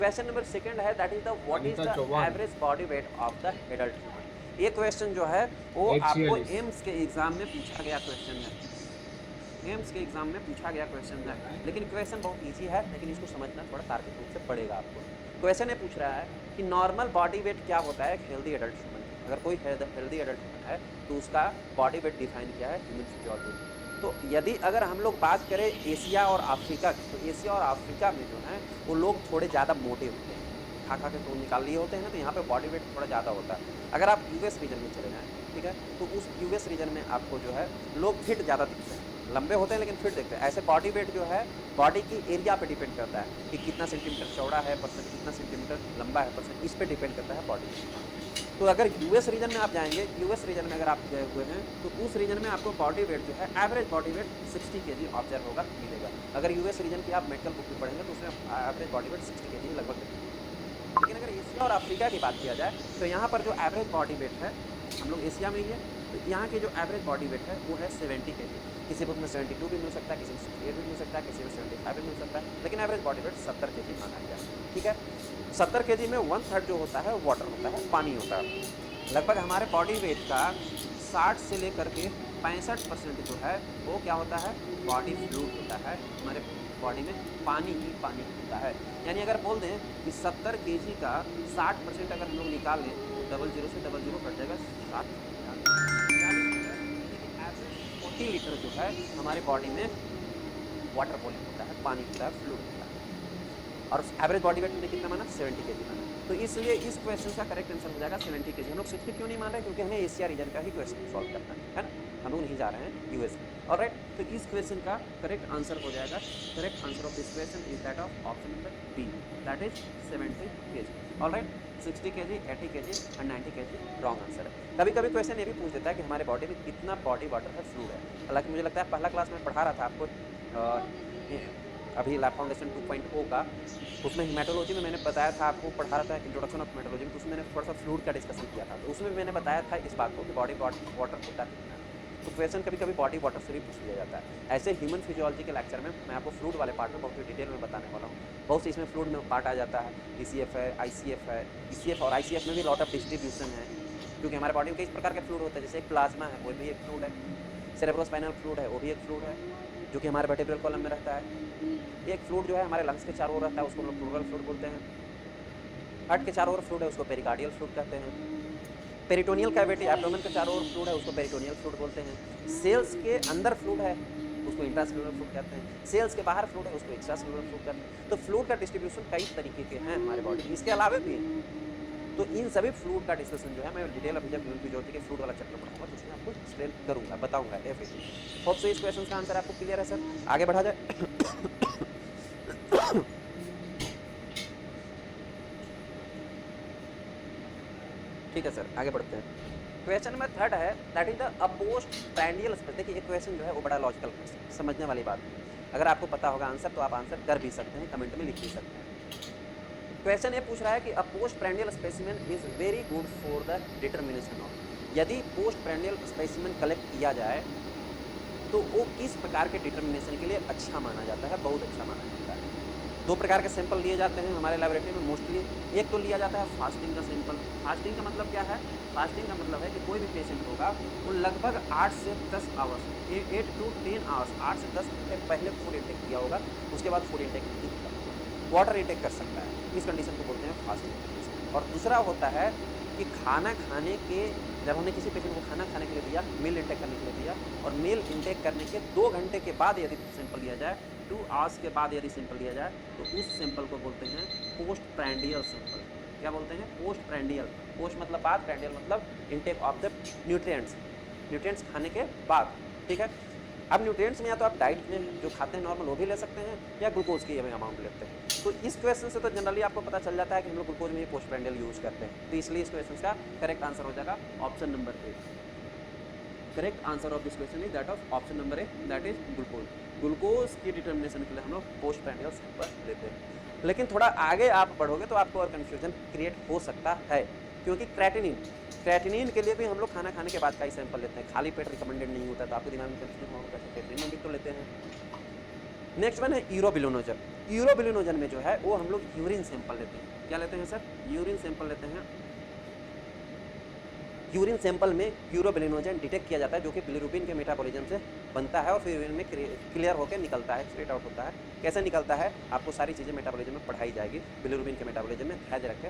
Question number second है that is the what is the average body weight of the adult human. ये question जो है वो आपको एम्स के एग्जाम में पूछा गया क्वेश्चन है, एम्स के एग्जाम में पूछा गया क्वेश्चन है। लेकिन क्वेश्चन बहुत इजी है, लेकिन इसको समझना थोड़ा तार्किक रूप से पड़ेगा आपको। क्वेश्चन ये पूछ रहा है कि नॉर्मल बॉडी वेट क्या होता है हेल्दी एडल्ट ह्यूमन की। अगर कोई हेल्दी एडल्ट ह्यूमन है तो उसका बॉडी वेट डिफाइन किया है ह्यूमन फिजियोलॉजी। तो यदि अगर हम लोग बात करें एशिया और अफ्रीका की, तो एशिया और अफ्रीका में जो है वो लोग थोड़े ज़्यादा मोटे होते हैं, खा खा के तो निकाल लिए होते हैं ना, तो यहाँ पे बॉडी वेट थोड़ा ज़्यादा होता है। अगर आप यूएस रीजन में चले जाएँ, ठीक है, तो उस यूएस रीजन में आपको जो है लोग फिट ज़्यादा दिखते हैं, लंबे होते हैं लेकिन फिट दिखते हैं। ऐसे बॉडी वेट जो है बॉडी की एरिया पे डिपेंड करता है कि कितना सेंटीमीटर चौड़ा है परसेंट, कितना सेंटीमीटर लंबा है परसेंट, इस पे डिपेंड करता है बॉडी। तो अगर यूएस रीजन में आप जाएंगे, यूएस रीजन में अगर आप गए हुए हैं तो उस रीजन में आपको बॉडी वेट जो है average body weight 60 kg observe होगा, मिलेगा। अगर यूएस रीजन की आप मेडिकल बुक में पढ़ेंगे तो उसमें एवरेज बॉडी वेट 60 kg लगभग मिलेगा। लेकिन अगर एशिया और अफ्रीका की बात किया जाए तो यहाँ पर जो एवरेज बॉडी वेट है, हम लोग एशिया में ही है, तो यहाँ के जो एवरेज बॉडी वेट है वो है 70 kg। किसी बुक में 72 भी मिल सकता है, किसी में 68 भी मिल सकता है, किसी में 75 भी मिल सकता है, लेकिन एवरेज बॉडी वेट 70 kg माना गया। ठीक है, 70 kg में 1/3 जो होता है वाटर होता है, पानी होता है। लगभग हमारे बॉडी वेट का 60 से लेकर के 65% जो है वो क्या होता है, बॉडी फ्लूइड होता है। हमारे बॉडी में पानी ही पानी होता है। यानी अगर बोल दें कि 70 kg का 60% अगर हम लोग निकाल लें तो 00 से 00 कट जाएगा, 60 40 लीटर जो है हमारे बॉडी में वाटर वॉल्यूम होता है, पानी होता है, फ्लूइड होता है। और एवरेज बॉडी वेट में कितना माना, 70 kg माना। तो इसलिए इस क्वेश्चन का करेक्ट आंसर हो जाएगा 70 kg। हम लोग 60 क्यों नहीं मान रहे, क्योंकि हमें एशिया रीजन का ही क्वेश्चन सॉल्व करना है ना, हम लोग नहीं जा रहे हैं यूएस में। ऑलराइट, तो इस क्वेश्चन का करेक्ट आंसर हो जाएगा, correct answer of this question is that of option number B, that is 70 kg। Alright, 60 kg, 80 kg और 90 kg रॉन्ग आंसर है। कभी कभी क्वेश्चन ये भी पूछ देता है कि हमारे बॉडी में कितना बॉडी वाटर है, फ्लूइड है। हालांकि मुझे लगता है पहला क्लास में पढ़ा रहा था आपको अभी लैब फाउंडेशन 2.0 का, उसमें हिमेटोलॉजी में मैंने बताया था आपको, पढ़ा रहा था इंट्रोडक्शन ऑफ हिमेटोलॉजी में, तो उसमें मैंने थोड़ा सा फ्लूइड का डिस्कशन किया था। तो उसमें मैंने बताया था इस बात को कि बॉडी वाटर होता कितना है। तो क्वेश्चन कभी कभी बॉडी वाटर से भी पूछ लिया जाता है। ऐसे ह्यूमन फिजियोलॉजी के लेक्चर में मैं आपको फ्लूइड वाले पार्ट में बहुत ही डिटेल में बताने वाला हूँ। बहुत से इसमें फ्लूइड में पार्ट आ जाता है, ECF है, ICF है। ECF और ICF में भी लॉट ऑफ डिस्ट्रीब्यूशन है, क्योंकि हमारे बॉडी में कई प्रकार के फ्लूइड होते हैं। जैसे एक प्लाज्मा है, वो भी एक फ्लूइड है। सेरेब्रोस्पाइनल फ्लूइड है, वो भी एक फ्लूइड है जो कि हमारे वर्टेब्रल कॉलम में रहता है। एक फ्लूइड जो है हमारे लंग्स के चारों ओर रहता है, उसको हम लोग प्लूरल फ्लूइड बोलते हैं। हार्ट के चारों ओर फ्लूइड है, उसको पेरिकार्डियल फ्लूइड कहते हैं। पेरिटोनियल कैविटी, एब्डोमेन के चारों ओर फ्लूइड है, उसको पेरिटोनियल फ्लूइड बोलते हैं। सेल्स के अंदर फ्लूइड है, उसको इंट्रासेल्युलर फ्लूइड कहते हैं। सेल्स के बाहर फ्लूइड है, उसको एक्स्ट्रासेल्युलर फ्लूइड कहते हैं। तो फ्लूइड का डिस्ट्रीब्यूशन कई तरीके के हैं हमारे बॉडी में, इसके अलावा भी। तो इन सभी फ्लूइड का डिस्कशन जो है मैं डिटेल अभी जब ह्यूमन फिजियोलॉजी के फ्लूइड वाला चैप्टर पढ़ाऊंगा तो उसमें आपको एक्सप्लेन करूंगा, बताऊंगा एवरीथिंग। होप सो इस क्वेश्चन का आंसर आपको क्लियर है सर। आगे बढ़ा जाए। ठीक है सर, आगे बढ़ते हैं। क्वेश्चन नंबर 3 है that is the post prandial space. देखिए ये क्वेश्चन जो है वो बड़ा लॉजिकल क्वेश्चन, समझने वाली बात है। अगर आपको पता होगा आंसर तो आप आंसर कर भी सकते हैं, कमेंट में लिख भी सकते हैं। क्वेश्चन ये पूछ रहा है कि अ post prandial specimen is very good for the determination of, यदि पोस्ट प्रैंडियल स्पेसिमेन कलेक्ट किया जाए तो वो किस प्रकार के डिटर्मिनेशन के लिए अच्छा माना जाता है, बहुत अच्छा माना जाता है। 2 प्रकार के सैंपल लिए जाते हैं हमारे लैबोरेटरी में मोस्टली। एक तो लिया जाता है फास्टिंग का सैंपल। फास्टिंग का मतलब क्या है, फास्टिंग का मतलब है कि कोई भी पेशेंट होगा वो लगभग 8 से 10 आवर्स, 8 to 10 आवर्स, 8 से 10 घंटे पहले फूड इंटेक किया होगा, उसके बाद फूड इंटेक नहीं किया, वाटर इंटेक कर सकता है। इस कंडीशन को बोलते हैं फास्टिंग कंडीशन। और दूसरा होता है कि खाना खाने के, जब हमने किसी पेशेंट को खाना खाने के लिए दिया, मील इंटेक करने के लिए दिया, और मील इंटेक करने के 2 घंटे के बाद यदि सैंपल लिया जाए, 2 आवर्स के बाद यदि सैंपल लिया जाए, तो उस सैंपल को बोलते हैं पोस्ट प्रैंडियल सैंपल। क्या बोलते हैं, पोस्ट प्रैंडियल। पोस्ट मतलब बाद, प्रैंडियल मतलब intake of the nutrients, nutrients खाने के बाद। ठीक है, अब न्यूट्रिएंट्स में या तो आप डाइट में जो खाते हैं नॉर्मल वो भी ले सकते हैं, या ग्लूकोज की अमाउंट लेते हैं। तो इस क्वेश्चन से तो जनरली आपको पता चल जाता है कि हम लोग ग्लूकोज में ही पोस्ट प्रैंडियल यूज करते हैं। तो इसलिए इस क्वेश्चन का करेक्ट आंसर हो जाएगा option number A. Correct answer of this question is that of option number A, that is glucose. Glucose की डिटर्मिनेशन के लिए हम लोग पोस्ट प्रैंडियल सैंपल लेते हैं। लेकिन थोड़ा आगे आप बढ़ोगे तो आपको और कन्फ्यूजन क्रिएट हो सकता है, क्योंकि क्रेटिनिन के लिए भी हम लोग खाना खाने के बाद का ही सैंपल लेते हैं, खाली पेट रिकमेंडेड नहीं होता। तो आपके दिमाग में कन्फ्यूजन होगा, क्रेटिनिन भी तो लेते हैं। नेक्स्ट वन है यूरोबिलिनोजन। यूरोबिलिनोजन में जो है वो हम लोग यूरिन सैंपल लेते हैं। क्या लेते हैं सर? यूरिन सैंपल लेते हैं। यूरिन सैंपल में यूरोबिलिनोजन डिटेक्ट किया जाता है, जो कि बिलिरुबिन के मेटाबॉलिज्म से बनता है और फिर यूरिन में क्लियर होकर निकलता है, स्ट्रेट आउट होता है। कैसे निकलता है आपको सारी चीज़ें मेटाबॉलिज्म में पढ़ाई जाएगी, बिलिरुबिन के मेटाबॉलिज्म में। ध्यान रखें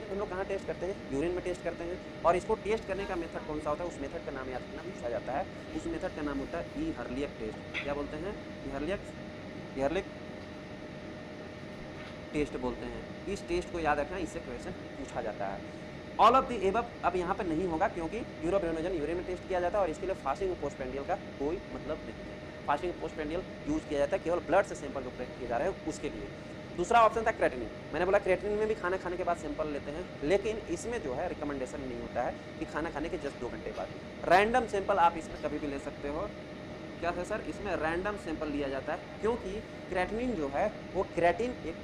हम लोग कहाँ टेस्ट करते हैं? यूरिन में टेस्ट करते हैं। और इसको टेस्ट करने का मेथड कौन सा होता है? उस मेथड का नाम याद रखना पूछा जाता है। उस मेथड का नाम होता है ई-हर्लियक टेस्ट। क्या बोलते हैं? ई-हर्लियक टेस्ट बोलते हैं। इस टेस्ट को याद रखना, इससे क्वेश्चन पूछा जाता है। ऑल ऑफ दी एबव अब यहाँ पर नहीं होगा, क्योंकि यूरोबिलिनोजन यूरिन में टेस्ट किया जाता है और इसके लिए फास्टिंग और पोस्टप्रेंडियल का कोई मतलब नहीं है। फास्टिंग और पोस्टप्रेंडियल यूज किया जाता है केवल ब्लड से सैंपल जो कलेक्ट किए जा रहे हैं उसके लिए। दूसरा ऑप्शन था क्रेटिनिन। मैंने बोला क्रेटिनिन में भी खाना खाने के बाद सैंपल लेते हैं, लेकिन इसमें जो है रिकमेंडेशन नहीं होता है कि खाना खाने के जस्ट 2 घंटे बाद। रैंडम सैंपल आप इसमें कभी भी ले सकते हो। क्या है सर? इसमें रैंडम सैंपल लिया जाता है, क्योंकि क्रेटिनिन जो है वो क्रेटिन एक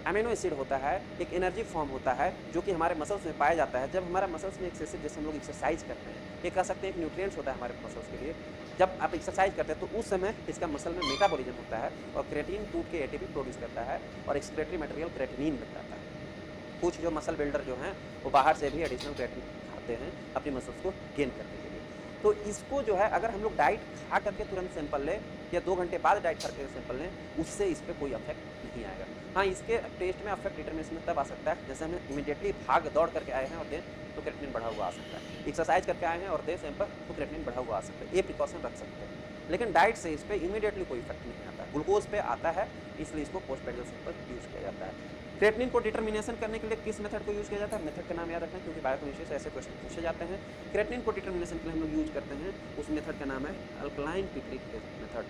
अमीनो एसिड होता है, एक एनर्जी फॉर्म होता है जो कि हमारे मसल्स में पाया जाता है। जब हमारा मसल्स में एक्सेसिव, जैसे हम लोग एक्सरसाइज करते हैं, ये कह सकते हैं एक न्यूट्रिएंट्स होता है हमारे मसल्स के लिए। जब आप एक्सरसाइज करते हैं तो उस समय इसका मसल में मेटाबॉलिज्म होता है और क्रेटिन टूट के एटीपी प्रोड्यूस करता है और एक्सक्रीटरी मटेरियल क्रेटिनिन बन जाता है। कुछ जो मसल बिल्डर जो हैं वो बाहर से भी एडिशनल क्रेटिन खाते हैं अपनी मसल्स को गेन करने के लिए। तो इसको जो है अगर हम लोग डाइट खा करके तुरंत सैंपल लें या 2 घंटे बाद डाइट करके सैंपल लें, उससे इस पर कोई इफेक्ट नहीं आएगा। हाँ, इसके टेस्ट में अफेक्ट डिटर्मिनेशन तब आ सकता है जैसे हमें इमीडिएटली भाग दौड़ करके आए हैं और दें तो क्रेटिनिन बढ़ा हुआ आ सकता है। एक्सरसाइज करके आए हैं और दें सैंपल तो क्रेटिनिन बढ़ा हुआ आ सकता है। ये प्रिकॉशन रख सकते हैं, लेकिन डाइट से इस पर इमीडिएटली कोई इफेक्ट नहीं आता। ग्लूकोज पे आता है, इसलिए इसको पोस्टप्रेंडियल सैंपल यूज किया जाता है। क्रेटिनिन को डिटर्मिनेशन करने के लिए किस मेथड को यूज किया जाता है? मेथड का नाम याद रखना, क्योंकि बायोकेमिस्ट्री से ऐसे क्वेश्चन पूछे जाते हैं। क्रेटिनिन को डिटर्मिनेशन के लिए हम लोग यूज करते हैं, उस मेथड का नाम है alkaline picric method.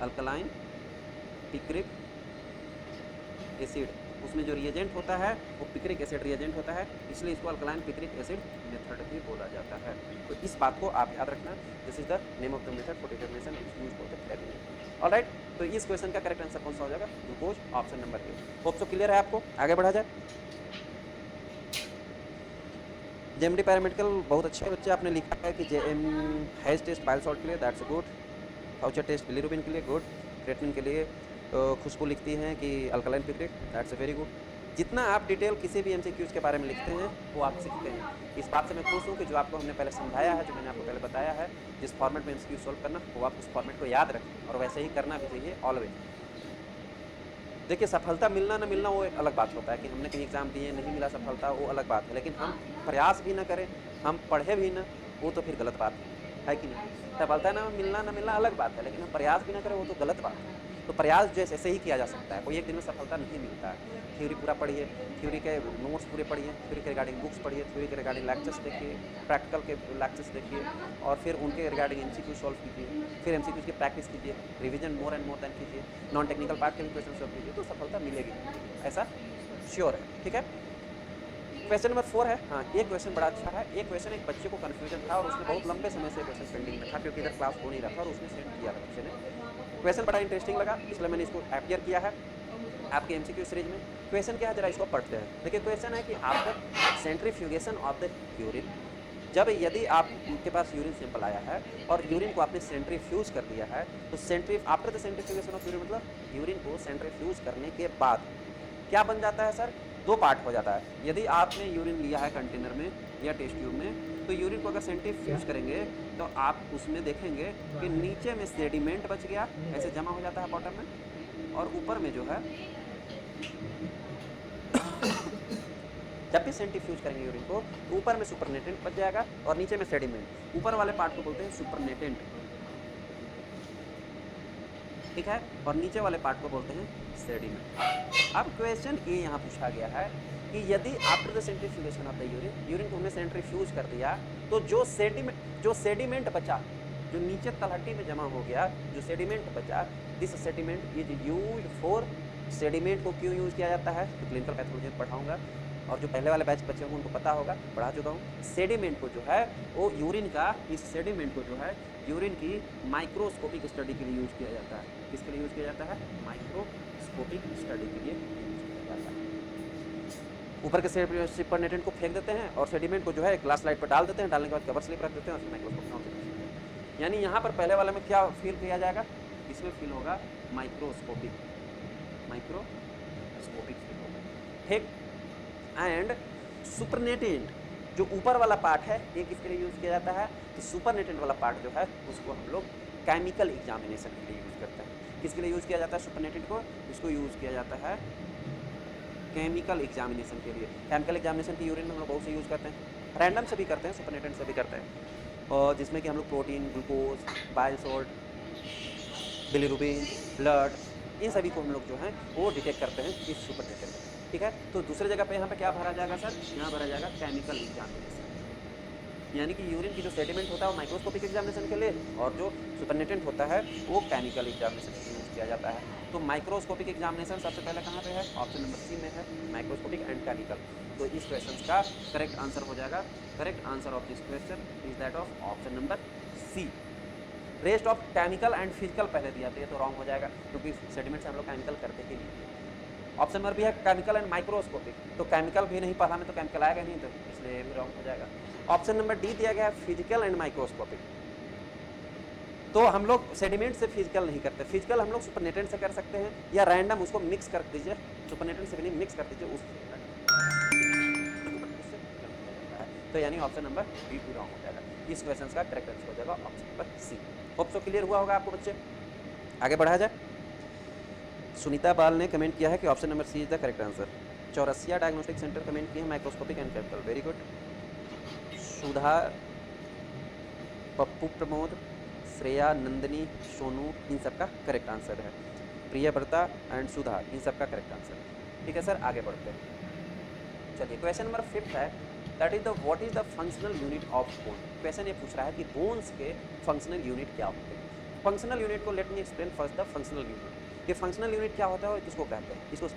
Alkaline picric acid, उसमें जो रिएजेंट होता है वो पिक्रिक एसिड रिएजेंट होता है, इसलिए इसको अल्कलाइन पिक्रिक एसिड मेथड भी बोला जाता है। तो इस बात को आप याद रखना। This is the name of the method for determination which use for the creatinine. Alright, तो इस क्वेश्चन का करेक्ट आंसर कौन सा हो जाएगा? Glucose, option number A. Hope so clear है आपको। आगे बढ़ा जाए। जेएमडी पैरामेडिकल बहुत अच्छे बच्चे, आपने लिखा है कि JM has test bile salt के लिए, that's good. Fouchet test bilirubin के लिए, गुड। क्रेटिनिन के लिए खुशबू लिखती हैं कि alkaline picric, that's very good. जितना आप डिटेल किसी भी एमसीक्यूज के बारे में लिखते हैं वो आप सीखते हैं। इस बात से मैं खुश हूँ कि जो आपको हमने पहले समझाया है, जो मैंने आपको पहले बताया है, जिस फॉर्मेट में एमसीक्यू सॉल्व करना वो आप उस फॉर्मेट को याद रखें और वैसे ही करना भी चाहिए ऑलवेज। देखिए, सफलता मिलना ना मिलना वो एक अलग बात होता है कि हमने कहीं एग्जाम दिए नहीं मिला सफलता, वो अलग बात है। लेकिन हम प्रयास भी ना करें, हम पढ़े भी ना, वो तो फिर गलत बात है कि नहीं? सफलता ना मिलना अलग बात है, लेकिन हम प्रयास भी ना करें वो तो गलत बात है। तो प्रयास जो ऐसे ही किया जा सकता है, कोई एक दिन में सफलता नहीं मिलता है। थ्योरी पूरा पढ़िए, थ्योरी के नोट्स पूरे पढ़िए, थ्योरी के रिगार्डिंग बुक्स पढ़िए, थ्योरी के रिगार्डिंग लेक्चर्स देखिए, प्रैक्टिकल के लेक्चर्स देखिए और फिर उनके रिगार्डिंग एमसीक्यू सॉल्व कीजिए, फिर एमसीक्यू की प्रैक्टिस कीजिए, revision more and more than कीजिए, नॉन टेक्निकल पार्ट के भी क्वेश्चन सॉल्व कीजिए, तो सफलता मिलेगी, ऐसा श्योर है। ठीक है, क्वेश्चन नंबर 4 है। हाँ, एक क्वेश्चन बड़ा अच्छा है। एक क्वेश्चन एक बच्चे को कन्फ्यूजन था और उसने बहुत लंबे समय से क्वेश्चन पेंडिंग में था, क्योंकि इधर क्लास हो नहीं रहा था और उसने सेंड किया था बच्चे ने। क्वेश्चन बड़ा इंटरेस्टिंग लगा, इसलिए मैंने इसको अपीयर किया है आपके एमसीक्यू सीरीज में। क्वेश्चन क्या है, जरा इसको पढ़ते हैं। देखिए, क्वेश्चन है कि after centrifugation of the urine, जब यदि आपके पास यूरिन सैंपल आया है और यूरिन को आपने सेंट्रीफ्यूज कर दिया है, तो after the centrifugation of urine मतलब यूरिन को सेंट्रीफ्यूज करने के बाद क्या बन जाता है सर? 2 पार्ट हो जाता है। यदि आपने यूरिन लिया है कंटेनर में या टेस्ट ट्यूब में, तो यूरिन को अगर सेंट्रीफ्यूज करेंगे तो आप उसमें देखेंगे कि नीचे में सेडिमेंट बच गया, ऐसे जमा हो जाता है बॉटम में, और ऊपर में जो है जब भी सेंट्रीफ्यूज करेंगे यूरिन को तो ऊपर में सुपरनेटेंट बच जाएगा और नीचे में सेडिमेंट। ऊपर वाले पार्ट को बोलते हैं सुपरनेटेंट, ठीक है, और नीचे वाले पार्ट को बोलते हैं सेडिमेंट। अब क्वेश्चन ये यहाँ पूछा गया है कि यदि after the centrifugation of the urine को हमने सेंट्रीफ्यूज कर दिया, तो जो सेडिमेंट बचा, जो नीचे तलहटी में जमा हो गया, जो सेडिमेंट बचा, this sediment is used for. Sediment को क्यों यूज किया जाता है तो क्लिनिकल पैथोलॉजी में पढ़ाऊंगा, और जो पहले वाले बैच बच्चे होंगे उनको पता होगा, पढ़ा चुका हूँ। सेडिमेंट को जो है वो यूरिन का, इस सेडिमेंट को जो है यूरिन की माइक्रोस्कोपिक स्टडी के लिए यूज किया जाता है। किसके लिए यूज किया जाता है? माइक्रोस्कोपिक स्टडी के लिए यूज किया जाता है। ऊपर के सुपरनेटेंट को फेंक देते हैं और सेडिमेंट को जो है ग्लास स्लाइड पर डाल देते हैं, डालने के बाद कवर स्लिप रख देते हैं और फिर माइक्रोस्कोप यानी यहाँ पर पहले वाले में क्या फील किया जाएगा, इसमें फील होगा माइक्रोस्कोपिक, माइक्रोस्कोपिक फील होगा, ठीक। एंड सुपरनेटेंट जो ऊपर वाला पार्ट है ये किसके लिए यूज़ किया जाता है, तो सुपरनेटेंट वाला पार्ट जो है उसको हम लोग केमिकल एग्जामिनेशन के लिए यूज़ करते हैं। किसके लिए यूज़ किया जाता है सुपरनेटेंट को, इसको यूज़ किया जाता है केमिकल एग्जामिनेशन के लिए। केमिकल एग्जामिनेशन की यूरिन में हम लोग बहुत से यूज़ करते हैं, रैंडम से भी करते हैं, सुपरनेटेंट से भी करते हैं, और जिसमें कि हम लोग protein, glucose, bile salt, bilirubin, blood, इन सभी को हम लोग जो है वो डिटेक्ट करते हैं इस सुपरनेटेंट में, ठीक है। तो दूसरे जगह पे यहाँ पे क्या भरा जाएगा सर, यहाँ भरा जाएगा केमिकल एग्जामिनेशन, यानी कि यूरिन की जो सेडिमेंट होता है वो माइक्रोस्कोपिक एग्जामिनेशन के लिए, और जो सुपरनेटेंट होता है वो केमिकल एग्जामिनेशन के लिए यूज़ किया जाता है। तो माइक्रोस्कोपिक एग्जामिनेशन सबसे पहले कहाँ पे है, ऑप्शन नंबर सी में है, माइक्रोस्कोपिक एंड केमिकल। तो इस क्वेश्चन का करेक्ट आंसर हो जाएगा, correct answer of this question is that of option number C. Rest of chemical and physical पहले दिया तो ये तो रॉन्ग हो जाएगा, क्योंकि सेडिमेंट से हम लोग केमिकल करते ही नहीं। ऑप्शन नंबर भी है केमिकल एंड माइक्रोस्कोपिक, तो केमिकल भी नहीं पढ़ा में तो केमिकल आएगा नहीं, तो इसलिए ये भी रॉन्ग हो जाएगा। ऑप्शन नंबर डी दिया गया है फिजिकल एंड माइक्रोस्कोपिक, तो हम लोग सेडिमेंट से फिजिकल नहीं करते, फिजिकल हम लोग सुपरनेटेंट से कर सकते हैं या रैंडम उसको मिक्स कर दीजिए, सुपरनेटेंट से भी नहीं मिक्स कर दीजिए उससे, तो यानी ऑप्शन नंबर बी भी रॉन्ग हो जाएगा। इस क्वेश्चन का करेक्ट आंसर हो जाएगा option number C. Hope so clear हुआ होगा आपको बच्चे, आगे बढ़ा जाए। सुनीता बाल ने कमेंट किया है कि option number C is the correct answer. Chaurasia diagnostic centre comment किए हैं microscopic and chemical, very good. Sudha, Pappu Pramod, Shreya, Nandini, Sonu, इन सब का करेक्ट आंसर है। प्रियव्रता एंड सुधा, इन सब का करेक्ट आंसर है, ठीक है सर। आगे बढ़ते हैं, चलिए क्वेश्चन नंबर 5 है, that is the what is the functional unit of bone. Question ये पूछ रहा है कि बोन्स के फंक्शनल यूनिट क्या होते हैं। फंक्शनल यूनिट को let me explain first the functional unit. ये फंक्शनल यूनिट क्या होता है और किसको कहते हैं, इसको